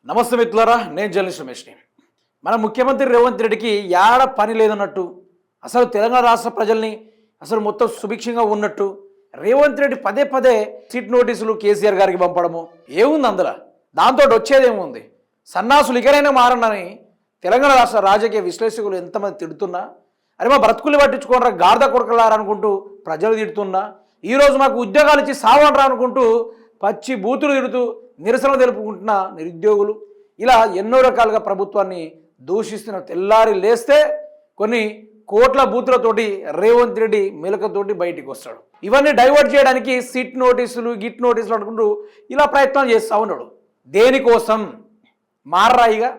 నమస్తే మిత్రులారా, నేను జర్నలిస్ట్ రమేష్ని. మన ముఖ్యమంత్రి రేవంత్ రెడ్డికి యాడ పని లేదన్నట్టు, అసలు తెలంగాణ రాష్ట్ర ప్రజల్ని అసలు మొత్తం సుభిక్షంగా ఉన్నట్టు రేవంత్ రెడ్డి పదే పదే సిట్ నోటీసులు కేసీఆర్ గారికి పంపడము ఏముంది అందులో? దాంతో వచ్చేదేముంది? సన్నాసులు ఇకనైనా మారనని తెలంగాణ రాష్ట్ర రాజకీయ విశ్లేషకులు ఎంతమంది తిడుతున్నా, అరే మా బ్రతుకులు పట్టించుకోనరా గార్ద కొడకలారనుకుంటూ ప్రజలు తిడుతున్నా, ఈరోజు మాకు ఉద్యోగాలు ఇచ్చి సావనరా అనుకుంటూ పచ్చి బూతులు తిడుతూ నిరసన తెలుపుకుంటున్న నిరుద్యోగులు, ఇలా ఎన్నో రకాలుగా ప్రభుత్వాన్ని దూషిస్తున్న తెల్లారి లేస్తే కొన్ని కోట్ల బూతులతోటి రేవంత్ రెడ్డి మెలకతోటి బయటికి వస్తాడు. ఇవన్నీ డైవర్ట్ చేయడానికి సిట్ నోటీసులు గిట్ నోటీసులు అనుకుంటూ ఇలా ప్రయత్నం చేస్తూ ఉన్నాడు. దేనికోసం? మారరాయిగా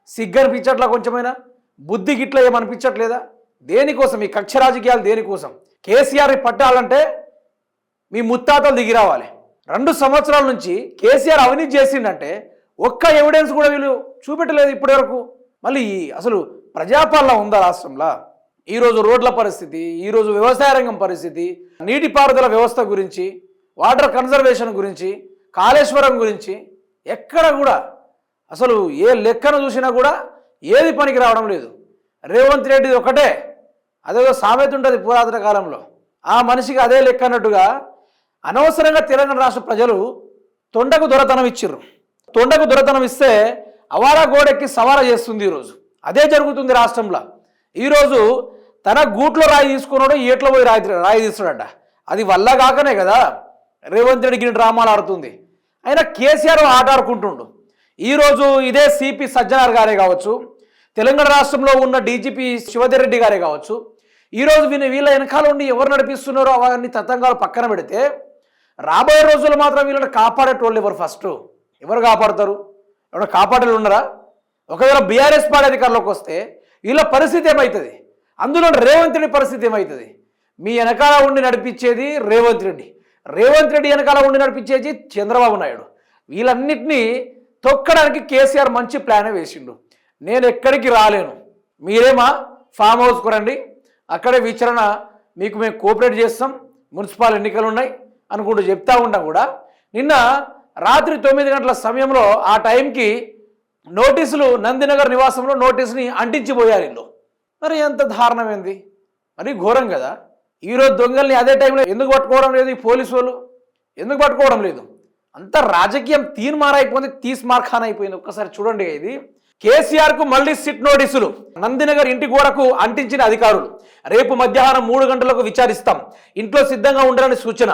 సిగ్గనిపించట్లా, కొంచెమైనా బుద్ధి గిట్ల ఏమనిపించట్లేదా? దేనికోసం ఈ కక్ష రాజకీయాలు? దేనికోసం? కేసీఆర్ పట్టాలంటే మీ ముత్తాతలు దిగి రావాలి. 2 సంవత్సరాల నుంచి కేసీఆర్ అవినీతి చేసిందంటే ఒక్క ఎవిడెన్స్ కూడా వీళ్ళు చూపెట్టలేదు ఇప్పటి వరకు. మళ్ళీ అసలు ప్రజాపాలన ఉందా రాష్ట్రంలో? ఈరోజు రోడ్ల పరిస్థితి, ఈరోజు వ్యవసాయ రంగం పరిస్థితి, నీటిపారుదల వ్యవస్థ గురించి, వాటర్ కన్జర్వేషన్ గురించి, కాళేశ్వరం గురించి ఎక్కడ కూడా అసలు ఏ లెక్కను చూసినా కూడా ఏది పనికి రావడం లేదు. రేవంత్ రెడ్డి ఒకటే, అదేదో సామెత ఉంటుంది పురాతన కాలంలో, ఆ మనిషికి అదే లెక్క అన్నట్టుగా అనవసరంగా తెలంగాణ రాష్ట్ర ప్రజలు తొండకు దొరతనం ఇచ్చిర్రు. తొండకు దొరతనం ఇస్తే అవారా గోడెక్కి సవారా చేస్తుంది. ఈరోజు అదే జరుగుతుంది రాష్ట్రంలో. ఈరోజు తన గూట్లో రాయి తీసుకున్నాడు, ఏట్లో పోయి రాయి తీస్తాడట. అది వల్ల కాకనే కదా రేవంత్ రెడ్డికి డ్రామాలు ఆడుతుంది. అయినా కేసీఆర్ ఆట ఆడుకుంటుండు. ఈరోజు ఇదే సిపి సజ్జనార్ గారే కావచ్చు, తెలంగాణ రాష్ట్రంలో ఉన్న డీజీపీ శివధర్ రెడ్డి గారే కావచ్చు, ఈరోజు వీళ్ళ వెనకాల ఉండి ఎవరు నడిపిస్తున్నారో అవన్నీ తతంగాలు పక్కన పెడితే రాబోయే రోజులు మాత్రం వీళ్ళని కాపాడేటోళ్ళు ఎవరు? ఫస్ట్ ఎవరు కాపాడతారు? ఎవరు కాపాడేలు ఉన్నారా? ఒకవేళ బీఆర్ఎస్ పార్టీ అధికారంలోకి వస్తే వీళ్ళ పరిస్థితి ఏమవుతుంది? అందులో రేవంత్ రెడ్డి పరిస్థితి ఏమవుతుంది? మీ వెనకాల ఉండి నడిపించేది రేవంత్ రెడ్డి, రేవంత్ రెడ్డి వెనకాల ఉండి నడిపించేది చంద్రబాబు నాయుడు. వీళ్ళన్నిటినీ తొక్కడానికి కేసీఆర్ మంచి ప్లానే వేసిండు. నేను ఎక్కడికి రాలేను, మీరేమా ఫామ్ హౌస్కు రండి, అక్కడే విచారణ మీకు మేము కోఆపరేట్ చేస్తాం, మున్సిపల్ ఎన్నికలు ఉన్నాయి అనుకుంటూ చెప్తా ఉంటాం. కూడా నిన్న రాత్రి 9 గంటల సమయంలో ఆ టైంకి నోటీసులు నందినగర్ నివాసంలో నోటీసుని అంటించిపోయారు వీళ్ళు. మరి ఎంత దారుణమైంది, మరి ఘోరం కదా. ఈరోజు దొంగల్ని అదే టైంలో ఎందుకు పట్టుకోవడం లేదు? ఈ పోలీసు వాళ్ళు ఎందుకు పట్టుకోవడం లేదు? అంత రాజకీయం తీన్మారైపోయింది, తీస్మార్ఖాన్ అయిపోయింది. ఒక్కసారి చూడండి. ఇది కేసీఆర్కు మళ్ళీ సిట్ నోటీసులు. నందినగర్ ఇంటి గోడకు అంటించిన అధికారులు. రేపు మధ్యాహ్నం 3 గంటలకు విచారిస్తాం, ఇంట్లో సిద్ధంగా ఉండాలని సూచన.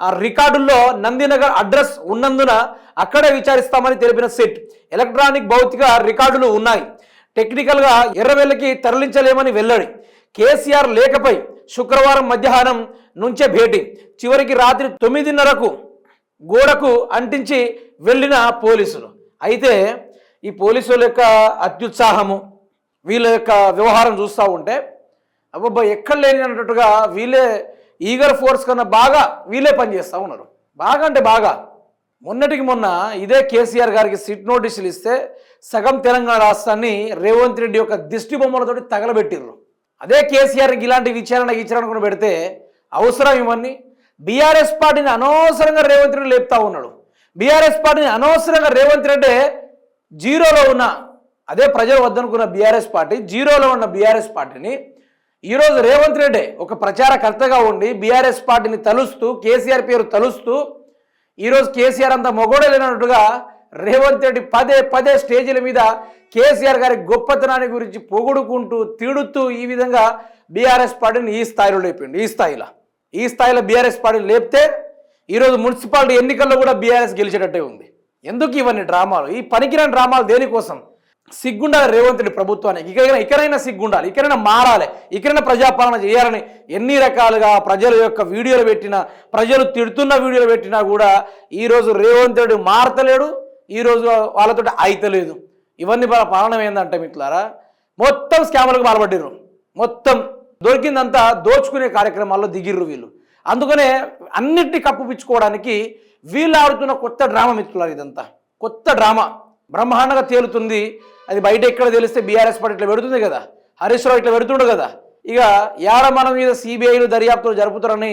ఆ రికార్డుల్లో నందినగర్ అడ్రస్ ఉన్నందున అక్కడే విచారిస్తామని తెలిపిన సిట్. ఎలక్ట్రానిక్ భౌతిక రికార్డులు ఉన్నాయి, టెక్నికల్గా ఎర్రవెల్లికి తరలించలేమని వెల్లడి. కేసీఆర్ లేఖపై శుక్రవారం మధ్యాహ్నం నుంచే భేటీ. చివరికి రాత్రి 9:30కు గోడకు అంటించి వెళ్ళిన పోలీసులు. అయితే ఈ పోలీసుల యొక్క అత్యుత్సాహము, వీళ్ళ యొక్క వ్యవహారం చూస్తూ ఉంటే అబ్బబ్బా ఎక్కడ లేని అన్నట్టుగా వీళ్ళే ఈగర్ ఫోర్స్ కన్నా బాగా వీళ్ళే పనిచేస్తూ ఉన్నారు. బాగా అంటే బాగా. మొన్నటికి మొన్న ఇదే కేసీఆర్ గారికి సిట్ నోటీసులు ఇస్తే సగం తెలంగాణ రాష్ట్రాన్ని రేవంత్ రెడ్డి యొక్క దిష్టి బొమ్మలతోటి తగలబెట్టిర్రు. అదే కేసీఆర్కి ఇలాంటి విచారణ కూడా పెడితే అవసరం ఇవన్నీ? బీఆర్ఎస్ పార్టీని అనవసరంగా రేవంత్ రెడ్డి లేపుతా ఉన్నాడు. బీఆర్ఎస్ పార్టీని అనవసరంగా రేవంత్ రెడ్డి జీరోలో ఉన్న, అదే ప్రజలు వద్దనుకున్న బీఆర్ఎస్ పార్టీ, జీరోలో ఉన్న బీఆర్ఎస్ పార్టీని ఈరోజు రేవంత్ రెడ్డి ఒక ప్రచారకర్తగా ఉండి బీఆర్ఎస్ పార్టీని తలుస్తూ, కేసీఆర్ పేరు తలుస్తూ, ఈరోజు కేసీఆర్ అంతా మొగోడే లేనట్టుగా రేవంత్ రెడ్డి పదే పదే స్టేజీల మీద కేసీఆర్ గారి గొప్పతనాన్ని గురించి పొగుడుకుంటూ తిడుతూ ఈ విధంగా బీఆర్ఎస్ పార్టీని ఈ స్థాయిలో లేపిండు. ఈ స్థాయిలో బీఆర్ఎస్ పార్టీని లేపితే ఈరోజు మున్సిపాలిటీ ఎన్నికల్లో కూడా బీఆర్ఎస్ గెలిచేటట్టే ఉంది. ఎందుకు ఇవన్నీ డ్రామాలు? ఈ పనికిరాని డ్రామాలు దేనికోసం? సిగ్గుండాలి రేవంత్ రెడ్డి ప్రభుత్వానికి. ఇకనైనా సిగ్గుండాలి, ఇకనైనా మారాలి, ఇకనైనా ప్రజాపాలన చేయాలని ఎన్ని రకాలుగా ప్రజల యొక్క వీడియోలు పెట్టినా, ప్రజలు తిడుతున్న వీడియోలు పెట్టినా కూడా ఈరోజు రేవంత్ రెడ్డి మారతలేడు, ఈరోజు వాళ్ళతో అయితలేదు. ఇవన్నీ పాలన ఏందంటే మిత్రులారా, మొత్తం స్కామ్లకు పాల్పడ్డారు. మొత్తం దొరికిందంతా దోచుకునే కార్యక్రమాల్లో దిగిర్రు వీళ్ళు. అందుకనే అన్నిటినీ కప్పుపించుకోవడానికి వీళ్ళు ఆడుతున్న కొత్త డ్రామా మిత్రులారు. ఇదంతా కొత్త డ్రామా బ్రహ్మాండంగా తేలుతుంది. అది బయట ఎక్కడ తెలిస్తే బీఆర్ఎస్ పార్టీ ఇట్లా పెడుతుంది కదా, హరీష్ రావు ఇట్లా పెడుతుండు కదా. ఇక యాడ మన మీద సిబిఐలు దర్యాప్తులు జరుపుతారని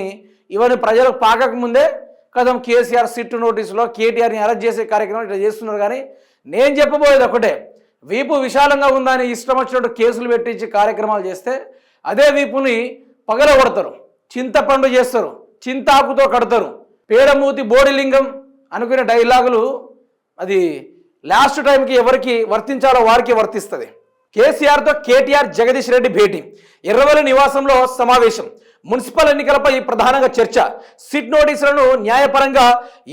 ఇవన్నీ ప్రజలకు పాకక ముందే కదం కేసీఆర్ సిట్ నోటీసులో కేటీఆర్ని అరెస్ట్ చేసే కార్యక్రమం ఇట్లా చేస్తున్నారు. కానీ నేను చెప్పబోయేది ఒకటే, వీపు విశాలంగా ఉందని ఇష్టం వచ్చినట్టు కేసులు పెట్టించి కార్యక్రమాలు చేస్తే అదే వీపుని పగలగొడతారు, చింతపండు చేస్తారు, చింతాకుతో కడతారు, పేడమూతి బోడిలింగం అనుకునే డైలాగులు అది లాస్ట్ టైంకి ఎవరికి వర్తించాలో వారికి వర్తిస్తుంది. కేసీఆర్తో కేటీఆర్ జగదీష్ రెడ్డి భేటీ, ఎర్రవల్లి నివాసంలో సమావేశం, మున్సిపల్ ఎన్నికలపై ప్రధానంగా చర్చ, సిట్ నోటీసులను న్యాయపరంగా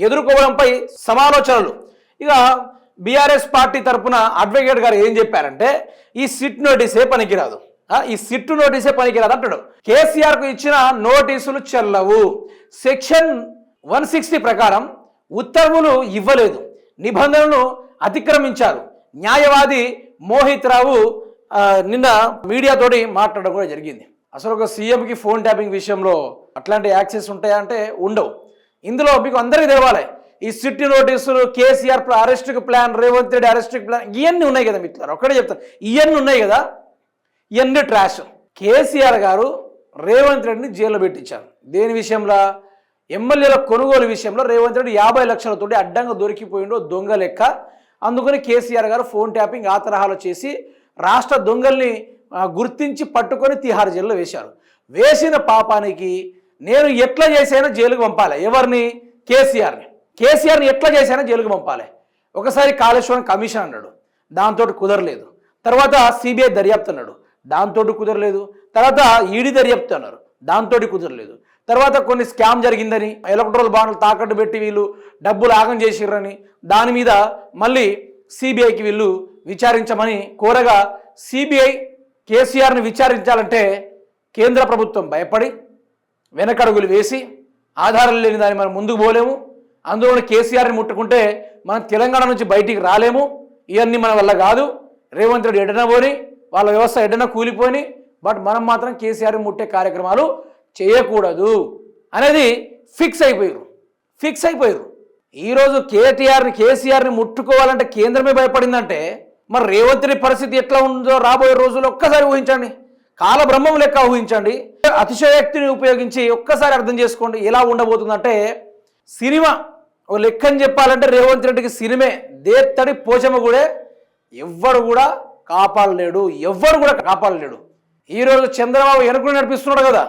ఎదుర్కోవడంపై సమాలోచనలు. ఇక బీఆర్ఎస్ పార్టీ తరఫున అడ్వకేట్ గారు ఏం చెప్పారంటే ఈ సిట్ నోటీసే పనికిరాదు, ఈ సిట్ నోటీసే పనికిరాదు అంటాడు. కేసీఆర్కు ఇచ్చిన నోటీసులు చెల్లవు, సెక్షన్ 160 ప్రకారం ఉత్తర్వులు ఇవ్వలేదు, నిబంధనలను అతిక్రమించారు. న్యాయవాది మోహిత్ రావు నిన్న మీడియాతోటి మాట్లాడడం కూడా జరిగింది. అసలు ఒక సీఎంకి ఫోన్ ట్యాపింగ్ విషయంలో అట్లాంటి యాక్సెస్ ఉంటాయా అంటే ఉండవు. ఇందులో మీకు అందరికీ తెలవాలి, ఈ సిట్ నోటీసులు, కేసీఆర్ అరెస్ట్కి ప్లాన్, రేవంత్ రెడ్డి అరెస్ట్కి ప్లాన్, ఇవన్నీ ఉన్నాయి కదా మిత్రులారా, ఒక్కడే చెప్తాను, ఇవన్నీ ఉన్నాయి కదా, ఇవన్నీ ట్రాష్. కేసీఆర్ గారు రేవంత్ రెడ్డిని జైల్లో పెట్టించారు. దేని విషయంలో? ఎమ్మెల్యేల కొనుగోలు విషయంలో రేవంత్ రెడ్డి 50 లక్షలతోటి అడ్డంగా దొరికిపోయిండో దొంగ లెక్క. అందుకని కేసీఆర్ గారు ఫోన్ ట్యాపింగ్ ఆ తరహాలో చేసి రాష్ట్ర దొంగల్ని గుర్తించి పట్టుకొని తిహార్ జైల్లో వేశారు. వేసిన పాపానికి నేను ఎట్లా చేశానో జైలుకు పంపాలి. ఎవరిని? కేసీఆర్ని ఎట్లా చేశానో జైలుకు పంపాలి. ఒకసారి కాళేశ్వరం కమిషన్ అన్నాడు, దాంతో కుదరలేదు. తర్వాత సిబిఐ దర్యాప్తు అన్నాడు, దాంతో కుదరలేదు. తర్వాత ఈడీ దర్యాప్తు అన్నారు, దాంతో కుదరలేదు. తర్వాత కొన్ని స్కామ్ జరిగిందని, ఎలక్ట్రల్ బాండ్లు తాకట్టు పెట్టి వీళ్ళు డబ్బులు ఆగం చేసిర్రని, దాని మీద మళ్ళీ సిబిఐకి వీళ్ళు విచారించమని కోరగా సిబిఐ కేసీఆర్ని విచారించాలంటే కేంద్ర ప్రభుత్వం భయపడి వెనకడుగులు వేసి ఆధారాలు లేని దాన్ని మనం ముందుకు పోలేము, అందులోని కేసీఆర్ని ముట్టుకుంటే మనం తెలంగాణ నుంచి బయటికి రాలేము, ఇవన్నీ మన వల్ల కాదు, రేవంత్ రెడ్డి ఎడన పోని, వాళ్ళ వ్యవస్థ ఎడన కూలిపోని, బట్ మనం మాత్రం కేసీఆర్ని ముట్టే కార్యక్రమాలు చేయకూడదు అనేది ఫిక్స్ అయిపోయారు. ఈరోజు కేసీఆర్ని ముట్టుకోవాలంటే కేంద్రమే భయపడిందంటే మరి రేవంత్ రెడ్డి పరిస్థితి ఎట్లా ఉందో రాబోయే రోజుల్లో ఒక్కసారి ఊహించండి, కాలబ్రహ్మం లెక్క ఊహించండి, అతిశయోక్తిని ఉపయోగించి ఒక్కసారి అర్థం చేసుకోండి ఎలా ఉండబోతుందంటే. సినిమా ఓ లెక్కని చెప్పాలంటే రేవంత్ రెడ్డికి సినిమే దేత్తడి పోచమ్మ కూడా ఎవ్వరు కూడా కాపాడలేడు. ఈరోజు చంద్రబాబు వెనుకలు నడిపిస్తున్నాడు కదా,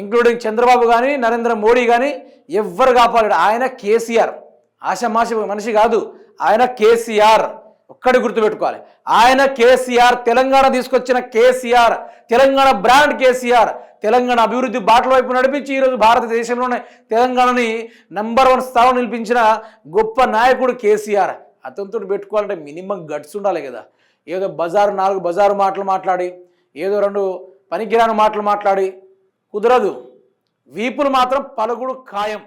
ఇంక్లూడింగ్ చంద్రబాబు కానీ నరేంద్ర మోడీ కానీ ఎవ్వరు కాపాడలేడు. ఆయన కేసీఆర్, ఆషమాష మనిషి కాదు, ఆయన కేసీఆర్. ఒక్కడి గుర్తుపెట్టుకోవాలి, ఆయన కేసీఆర్, తెలంగాణ తీసుకొచ్చిన కేసీఆర్, తెలంగాణ బ్రాండ్ కేసీఆర్, తెలంగాణ అభివృద్ధి బాటల వైపు నడిపించి ఈరోజు భారతదేశంలోనే తెలంగాణని నంబర్ 1 స్థానం నిలిపించిన గొప్ప నాయకుడు కేసీఆర్. అతనితో పెట్టుకోవాలంటే మినిమం గట్స్ ఉండాలి కదా. ఏదో 4 బజారు మాటలు మాట్లాడి, ఏదో 2 పనికిరాని మాటలు మాట్లాడి కుదరదు. వీపులు మాత్రం పలుకుడు ఖాయం.